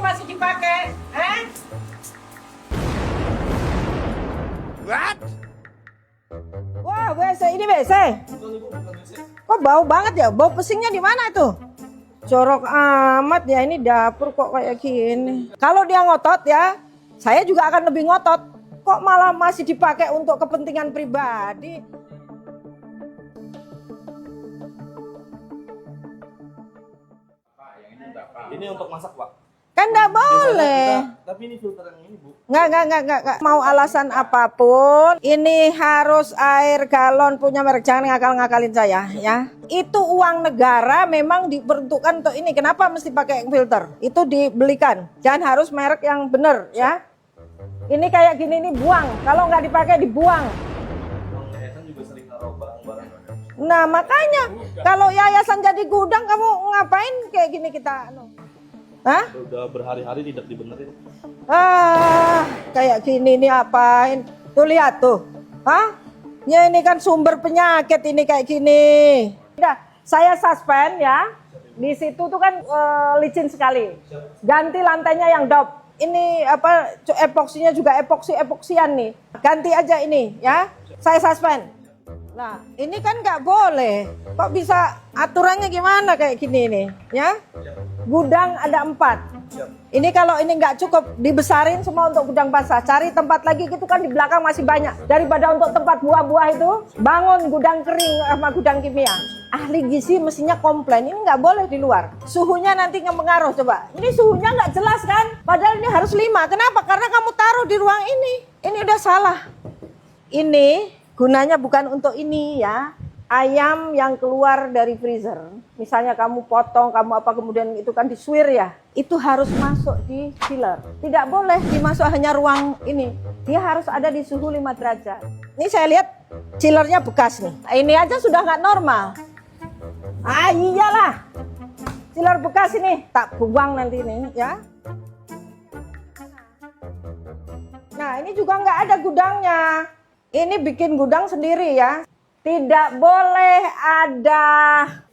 masih dipakai? What? Wah, WC ini WC. Kok bau banget ya? Bau pesingnya di mana tuh? Jorok amat ya, ini dapur kok kayak gini. Kalau dia ngotot ya, saya juga akan lebih ngotot. Kok malah masih dipakai untuk kepentingan pribadi? Ini untuk masak, Pak. Kan nggak boleh. Tapi ini filter yang ini, Bu. Nggak. Mau alasan apapun, ini harus air galon punya merek. Jangan ngakal-ngakalin saya ya. Itu uang negara memang diperuntukkan untuk ini. Kenapa mesti pakai filter? Itu dibelikan. Dan harus merek yang benar ya. Ini kayak gini nih buang. Kalau nggak dipakai dibuang. Yayasan juga sering naruh barang-barang. Nah makanya kalau yayasan jadi gudang, kamu ngapain kayak gini kita? Hah? Udah berhari-hari tidak dibenerin. Kayak gini nih apain? Tuh lihat tuh. Hah? Ya ini kan sumber penyakit ini kayak gini. Udah, saya suspend ya. Di situ tuh kan licin sekali. Ganti lantainya yang dop. Ini apa epoksinya juga epoksian nih. Ganti aja ini ya. Saya suspend. Nah, ini kan nggak boleh. Kok bisa aturannya gimana kayak gini nih, ya? Gudang ada 4. Ini kalau ini nggak cukup, dibesarin semua untuk gudang basah. Cari tempat lagi gitu kan di belakang masih banyak. Daripada untuk tempat buah-buah itu, bangun gudang kering sama gudang kimia. Ahli gizi mestinya komplain, ini nggak boleh di luar. Suhunya nanti ngepengaruh coba. Ini suhunya nggak jelas kan? Padahal ini harus 5. Kenapa? Karena kamu taruh di ruang ini. Ini udah salah. Ini gunanya bukan untuk ini ya. Ayam yang keluar dari freezer, misalnya kamu potong, kamu apa kemudian itu kan disuir ya, itu harus masuk di chiller. Tidak boleh dimasuk hanya ruang ini, dia harus ada di suhu 5 derajat. Ini saya lihat chillernya bekas nih. Ini aja sudah nggak normal. Iyalah, chiller bekas ini tak buang nanti ini ya. Nah ini juga nggak ada gudangnya. Ini bikin gudang sendiri ya. Tidak boleh ada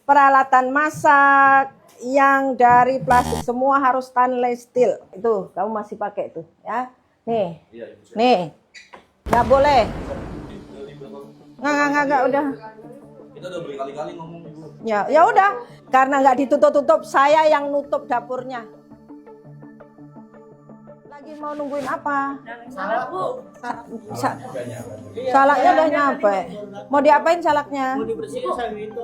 peralatan masak yang dari plastik, semua harus stainless steel. Itu kamu masih pakai itu ya. Nih. Nih. Nggak boleh. Nggak udah. Kita udah berkali-kali ngomong, Ibu. Ya udah, karena nggak ditutup-tutup, saya yang nutup dapurnya. Lagi mau nungguin apa? Salak, Bu. Salaknya udah nyampe. Mau diapain salaknya? Mau dibersihin sama itu.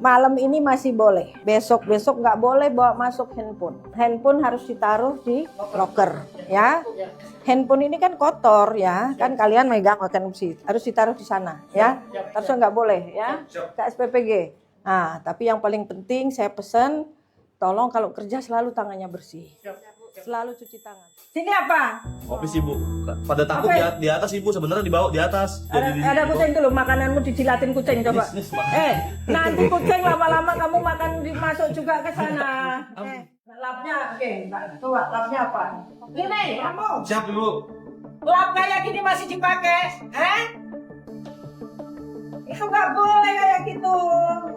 Malam ini masih boleh. Besok nggak boleh bawa masuk handphone. Handphone harus ditaruh di locker, ya. Handphone ini kan kotor ya, kan kalian megang akan harus ditaruh di sana, ya. Harusnya nggak boleh, ya. Ke SPPG. Nah, tapi yang paling penting saya pesan, tolong kalau kerja selalu tangannya bersih. Selalu cuci tangan. Sini apa? Kopi sih, Bu. Pada takut Apa? di atas, Ibu. Sebenarnya di bawah, di atas. Ada kucing dulu, makananmu dijilatin kucing coba. Nanti kucing lama-lama kamu makan dimasuk juga ke sana. Lapnya, coba lapnya apa? Ini kamu. Siap, Ibu. Lap kayak gini masih dipakai, Itu nggak boleh kayak gitu,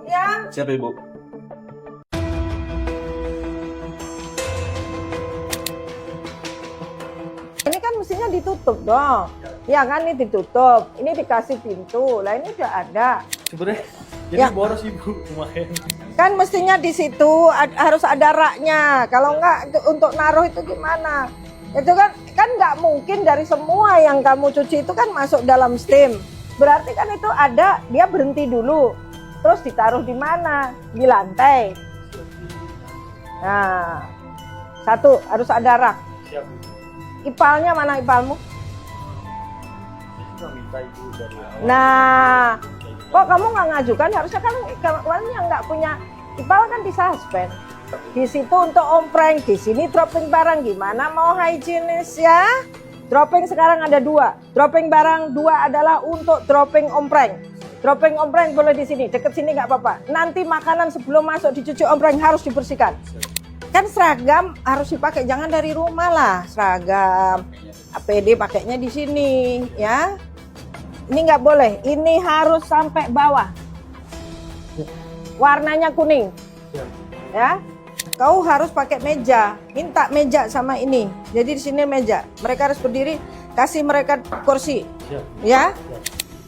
ya? Siap, Ibu. Ini kan mestinya ditutup dong. Ya kan ini ditutup, ini dikasih pintu. Lah ini udah ada. Sebenarnya jadi Ya. boros, Ibu. Lumayan. Kan mestinya di situ harus ada raknya. Kalau enggak untuk naruh itu gimana? Itu kan nggak mungkin dari semua yang kamu cuci itu kan masuk dalam steam. Berarti kan itu ada, dia berhenti dulu. Terus ditaruh di mana? Di lantai. Nah, satu harus ada rak. Siap. Ipalnya mana ipalmu? Kita minta Ibu dari awal. Nah, kok kamu nggak ngajukan? Harusnya kan kawan yang nggak punya ipal kan disuspend. Di situ untuk ompreng, di sini dropping barang. Gimana mau higienis ya? Dropping sekarang ada 2. Dropping barang 2 adalah untuk dropping ompreng. Dropping ompreng boleh di sini, deket sini nggak apa-apa. Nanti makanan sebelum masuk dicuci ompreng harus dibersihkan. Kan seragam harus dipakai, jangan dari rumah lah seragam. APD pakainya di sini ya. Ini nggak boleh, ini harus sampai bawah. Warnanya kuning. Ya. kau harus pakai meja. Minta meja sama ini. Jadi di sini meja. Mereka harus berdiri, kasih mereka kursi. Siap. Ya? Siap.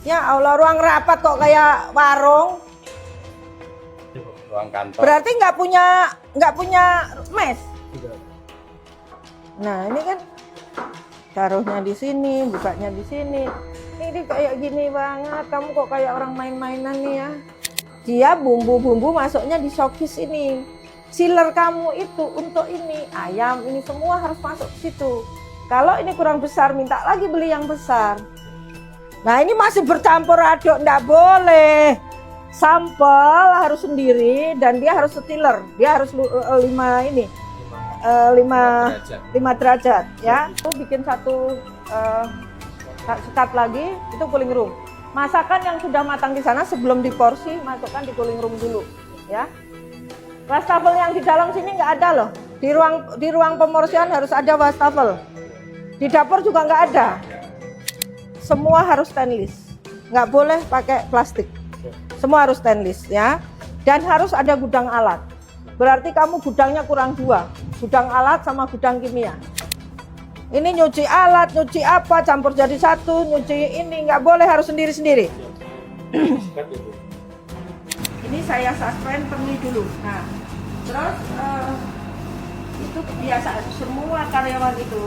Ya Allah, ruang rapat kok kayak warung. Siap, Bu. Ruang kantor. Berarti nggak punya mes. Tidak. Nah, ini kan taruhnya di sini, bukanya di sini. Ini kayak gini banget. Kamu kok kayak orang main-mainan nih ya. Dia bumbu-bumbu masuknya di showcase ini. Chiller kamu itu untuk ini, ayam ini semua harus masuk ke situ. Kalau ini kurang besar, minta lagi beli yang besar. Nah, ini masih bercampur aduk, nggak boleh. Sampel harus sendiri dan dia harus chiller. Dia harus 5 derajat ya. Itu bikin satu sekat lagi, itu cooling room. Masakan yang sudah matang di sana sebelum diporsi masukkan di cooling room dulu ya. Wastafel yang di dalam sini nggak ada loh. Di ruang pemorsian harus ada wastafel. Di dapur juga nggak ada. Semua harus stainless. Nggak boleh pakai plastik. Semua harus stainless ya. Dan harus ada gudang alat. Berarti kamu gudangnya kurang 2. Gudang alat sama gudang kimia. Ini nyuci alat, nyuci apa, campur jadi satu, nyuci ini nggak boleh, harus sendiri-sendiri. Sikat ya, Bu. Ini saya suspend perni dulu. Nah, terus itu biasa semua karyawan itu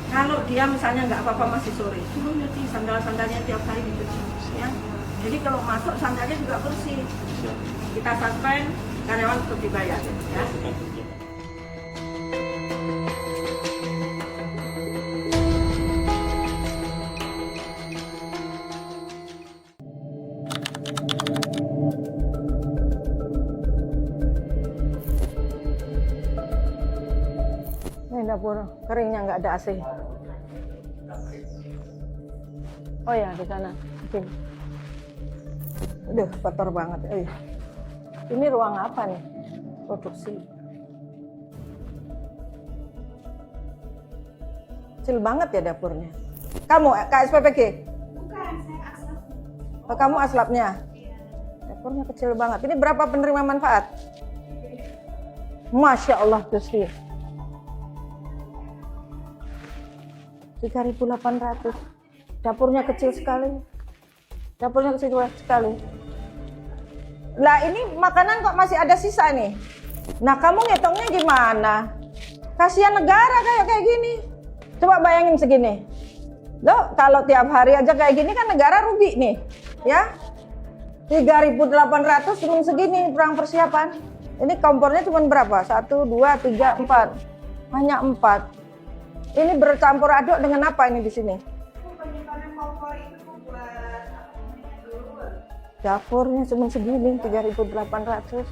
kalau dia misalnya nggak apa-apa masih sore, suruh nyuci sandal-sandalnya tiap hari dicuci ya. Jadi kalau masuk sandalnya juga bersih. Siap. Kita suspend, karyawan tetap dibayar ya. Ini dapur keringnya nggak ada AC. Oh ya di sana. Oke. Udah kotor banget. Ini ruang apa nih? Produksi. Kecil banget ya dapurnya. Kamu KSPPG? Bukan, saya aslap. Oh, kamu aslapnya? Dapurnya kecil banget. Ini berapa penerima manfaat? Masya Allah Gusti. 3.800. Dapurnya kecil sekali. Dapurnya kecil sekali. Lah ini makanan kok masih ada sisa nih. Nah kamu ngitungnya gimana? Kasihan negara kayak gini. Coba bayangin segini. Loh kalau tiap hari aja kayak gini kan negara rugi nih. Ya 3.800 belum segini kurang persiapan. Ini kompornya cuma berapa? 1, 2, 3, 4. Hanya 4. Ini bercampur aduk dengan apa ini di sini? Penyimpanan kompor itu buat apa namanya dulu. Dapurnya cuma segini 3.800.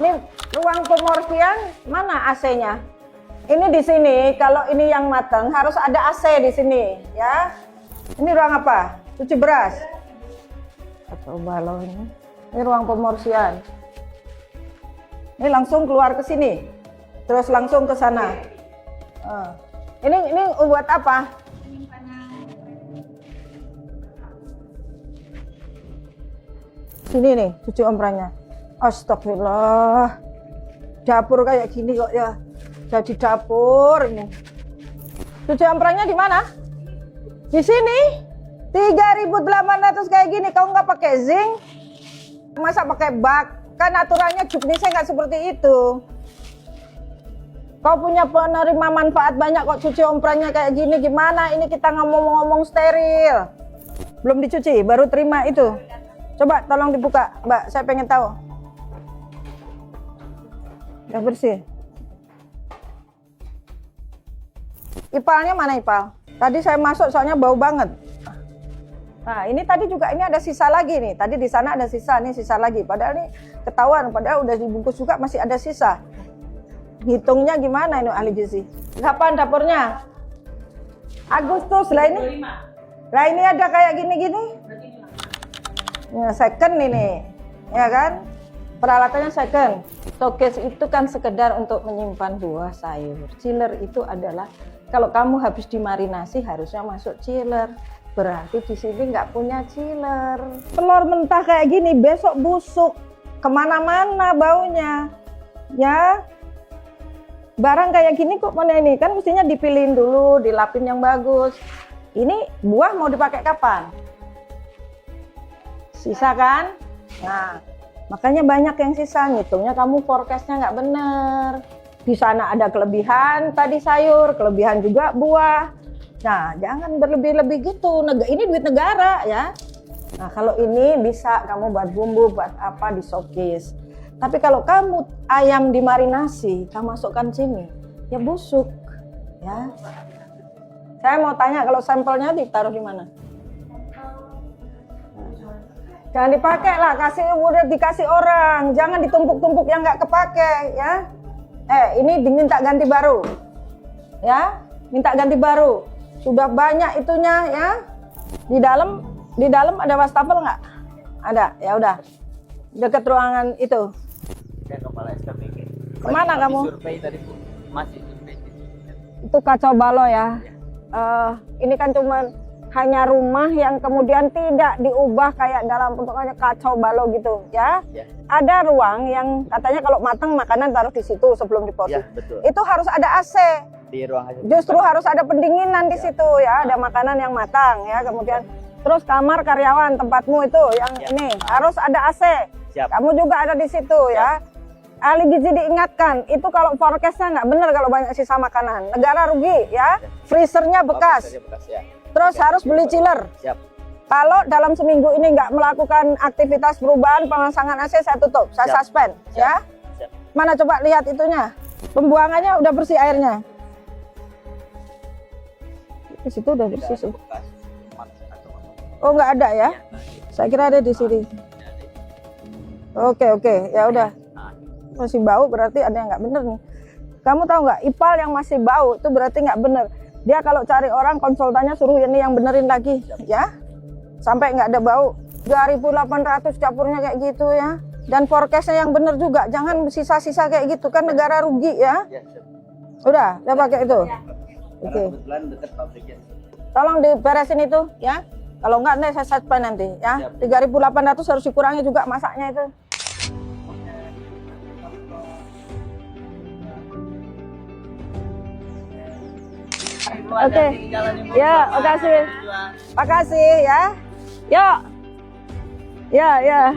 Ini ruang pemorsian mana AC-nya? Ini di sini kalau ini yang matang harus ada AC di sini ya. Ini ruang apa? Cuci beras. Coba loh ini. Ini ruang pemorsian. Ini langsung keluar ke sini. Terus langsung ke sana. Ini buat apa? Sini nih cuci ompranya. Astagfirullah. Dapur kayak gini kok ya. Jadi dapur ini. Cuci ompranya di mana? Di sini. 3.800 kayak gini. Kau nggak pakai zinc? Masa pakai bak? Kan aturannya Juknisnya nggak seperti itu. Kau punya penerima manfaat banyak kok cuci ompranya kayak gini. Gimana ini kita ngomong-ngomong steril. Belum dicuci, baru terima itu. Coba tolong dibuka, Mbak. Saya pengen tahu. Udah bersih. Ipalnya mana ipal? Tadi saya masuk soalnya bau banget. Nah ini tadi juga ini ada sisa lagi nih. Tadi di sana ada sisa, nih sisa lagi. Padahal ini ketahuan, padahal udah dibungkus juga masih ada sisa. Hitungnya gimana ini ahli gizi? Kapan dapurnya? Agustus lah ini. Lah ini ada kayak gini-gini. Ya, second ini, ya kan? Peralatannya second. Showcase itu kan sekedar untuk menyimpan buah sayur. Chiller itu adalah kalau kamu habis dimarinasi harusnya masuk chiller. Berarti di sini nggak punya chiller. Telur mentah kayak gini besok busuk. kemana-mana baunya, ya. Barang kayak gini kok mana ini, kan mestinya dipilihin dulu, dilapin yang bagus. Ini buah mau dipakai kapan? Sisa kan? Nah, makanya banyak yang sisa, ngitungnya kamu forecastnya nggak bener. Di sana ada kelebihan tadi sayur, kelebihan juga buah. Nah, jangan berlebih-lebih gitu. Ini duit negara ya. Nah, kalau ini bisa kamu buat bumbu, buat apa di showcase. Tapi kalau kamu ayam dimarinasi, kamu masukkan sini, ya busuk. Ya. Saya mau tanya kalau sampelnya ditaruh di mana? Jangan dipakai lah, udah dikasih orang, jangan ditumpuk-tumpuk yang nggak kepake ya. Ini diminta ganti baru, ya, minta ganti baru. Sudah banyak itunya ya. Di dalam ada wastafel nggak? Ada, ya udah. Dekat ruangan itu. Saya kepala SKP. Kemana kamu? Survei tadi Bu, masih survei. Itu kacau balau ya. Ini kan cuman hanya rumah yang kemudian tidak diubah kayak dalam bentuknya kacau balau gitu ya. Ya. Ada ruang yang katanya kalau matang makanan taruh di situ sebelum diporsi. Ya, betul. Itu harus ada AC. Di ruang aja. Justru harus ada pendinginan di situ ya, ada makanan yang matang ya. Kemudian terus kamar karyawan tempatmu itu yang ini harus ada AC. Siap. Kamu juga ada di situ ya. Ahli gizi diingatkan, itu kalau forecastnya nggak benar kalau banyak sisa makanan. Negara rugi ya, freezernya bekas. Ya. Terus harus beli chiller. Siap. Kalau dalam seminggu ini nggak melakukan aktivitas perubahan pemasangan AC, saya tutup, saya Siap. suspend ya. Siap. Mana coba lihat itunya, pembuangannya udah bersih airnya. Di situ udah bersih sih. Bekas emas atau apa. Oh nggak ada ya? Ya, Saya kira ada di sini. Oke, ya udah. Masih bau berarti ada yang nggak bener nih. Kamu tahu nggak, IPAL yang masih bau itu berarti nggak bener. Dia kalau cari orang konsultannya suruh ini yang benerin lagi, ya. Sampai nggak ada bau. 3.800 dapurnya kayak gitu ya. Dan forecastnya yang bener juga. Jangan sisa-sisa kayak gitu kan negara rugi ya. Ya, siap. Udah pakai itu. Karena Oke. kebetulan dekat pabriknya. Tolong diberesin itu ya. Kalau nggak nih saya suspend nanti ya. 3.800 harus dikurangi juga masaknya itu. Oke. Ya, makasih. Makasih ya. Yuk. Ya.